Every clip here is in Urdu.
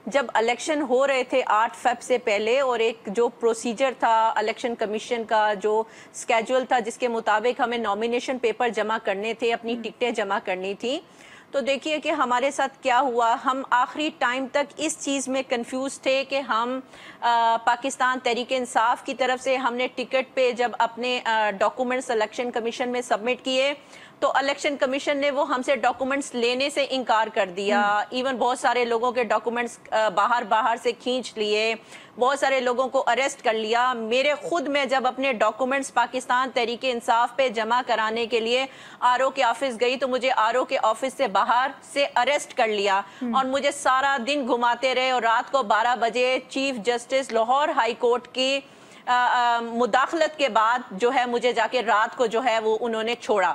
جب الیکشن ہو رہے تھے 8 فیب سے پہلے، اور ایک جو پروسیجر تھا الیکشن کمیشن کا، جو سکیجول تھا جس کے مطابق ہمیں نامینیشن پیپر جمع کرنے تھے، اپنی ٹکٹیں جمع کرنی تھی، تو دیکھیے کہ ہمارے ساتھ کیا ہوا. ہم آخری ٹائم تک اس چیز میں کنفیوز تھے کہ ہم پاکستان تحریک انصاف کی طرف سے ہم نے ٹکٹ پہ جب اپنے ڈاکومنٹس الیکشن کمیشن میں سبمٹ کیے تو الیکشن کمیشن نے وہ ہم سے ڈاکومنٹس لینے سے انکار کر دیا. ایون بہت سارے لوگوں کے ڈاکومنٹس باہر سے کھینچ لیے، بہت سارے لوگوں کو اریسٹ کر لیا. میرے خود میں جب اپنے ڈاکومنٹس پاکستان تحریک انصاف پہ جمع کرانے کے لیے آر او کے آفس گئی تو مجھے آر او کے آفس سے باہر سے اریسٹ کر لیا، اور مجھے سارا دن گھماتے رہے، اور رات کو 12 بجے chief justice Lahore high court کی مداخلت کے بعد جو ہے مجھے جا کے رات کو جو ہے وہ انہوں نے چھوڑا.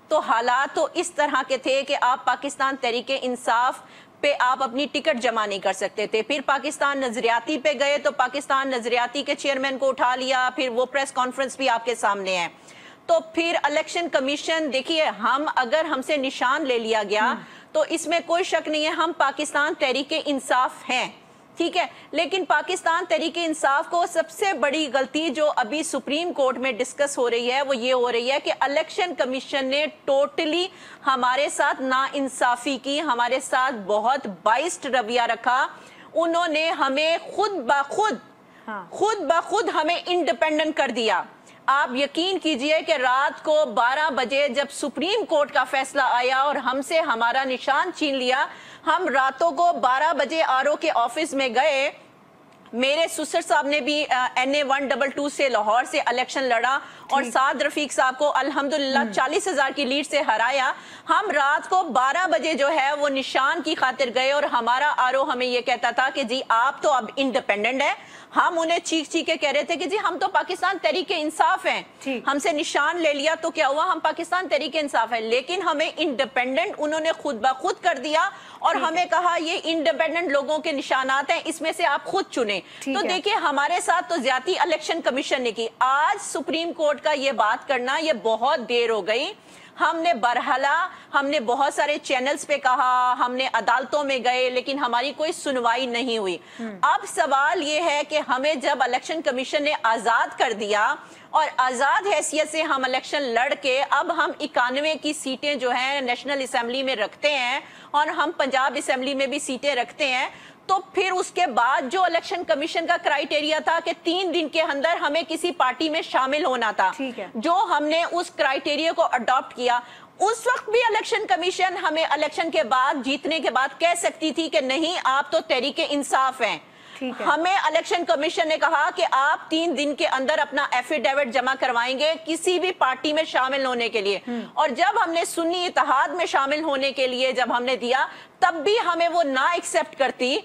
تو حالات تو اس طرح کے تھے کہ آپ پاکستان تحریک انصاف پہ آپ اپنی ٹکٹ جمع نہیں کر سکتے تھے. پھر پاکستان نظریاتی پہ گئے تو پاکستان نظریاتی کے چیئرمین کو اٹھا لیا، پھر وہ پریس کانفرنس بھی آپ کے سامنے ہے. تو پھر الیکشن کمیشن، دیکھیے اگر ہم سے نشان لے لیا گیا تو اس میں کوئی شک نہیں ہے ہم پاکستان تحریک انصاف ہیں، ٹھیک ہے. لیکن پاکستان تحریک انصاف کو سب سے بڑی غلطی جو ابھی سپریم کورٹ میں ڈسکس ہو رہی ہے وہ یہ ہو رہی ہے کہ الیکشن کمیشن نے ٹوٹلی ہمارے ساتھ ناانصافی کی، ہمارے ساتھ بہت بائسڈ رویہ رکھا. انہوں نے ہمیں خود بخود ہمیں انڈیپینڈنٹ کر دیا. آپ یقین کیجئے کہ رات کو 12 بجے جب سپریم کورٹ کا فیصلہ آیا اور ہم سے ہمارا نشان چھین لیا، ہم راتوں کو 12 بجے آر او کے آفس میں گئے. میرے سسر صاحب نے بھی NA 122 سے لاہور سے الیکشن لڑا اور سعد رفیق صاحب کو الحمدللہ 40,000 کی لیڈ سے ہرایا. ہم رات کو 12 بجے جو ہے وہ نشان کی خاطر گئے، اور ہمارا آر او ہمیں یہ کہتا تھا کہ جی آپ تو اب انڈیپینڈنٹ ہیں. ہم انہیں چیخ کے کہہ رہے تھے کہ جی ہم تو پاکستان تحریک انصاف ہیں، ہم سے نشان لے لیا تو کیا ہوا، ہم پاکستان تحریک انصاف ہیں. لیکن ہمیں انڈیپینڈنٹ انہوں نے خود بخود کر دیا اور ہمیں کہا یہ انڈیپینڈنٹ لوگوں کے نشانات ہیں، اس میں سے آپ خود چنیں. تو دیکھیں ہمارے ساتھ تو زیادتی الیکشن کمیشن نے کی. آج سپریم کورٹ کا یہ بات کرنا یہ بہت دیر ہو گئی. ہم نے برحلا، ہم نے بہت سارے چینلز پہ کہا، ہم نے عدالتوں میں گئے، لیکن ہماری کوئی سنوائی نہیں ہوئی. اب سوال یہ ہے کہ ہمیں جب الیکشن کمیشن نے آزاد کر دیا اور آزاد حیثیت سے ہم الیکشن لڑ کے اب ہم 91 کی سیٹیں جو ہیں نیشنل اسمبلی میں رکھتے ہیں اور ہم پنجاب اسمبلی میں بھی سیٹیں رکھتے ہیں، تو پھر اس کے بعد جو الیکشن کمیشن کا کرائیٹیریا تھا کہ 3 دن کے اندر ہمیں کسی پارٹی میں شامل ہونا تھا، جو ہم نے اس کرائیٹیریا کو اڈاپٹ کیا. اس وقت بھی الیکشن کمیشن ہمیں الیکشن کے بعد جیتنے کے بعد کہہ سکتی تھی کہ نہیں آپ تو تحریک انصاف ہیں. ہمیں الیکشن کمیشن نے کہا کہ آپ 3 دن کے اندر اپنا ایفیڈیوٹ جمع کروائیں گے کسی بھی پارٹی میں شامل ہونے کے لیے. اور جب ہم نے سنی اتحاد میں شامل ہونے کے لیے جب ہم نے دیا تب بھی ہمیں وہ نہ ایکسپٹ کرتی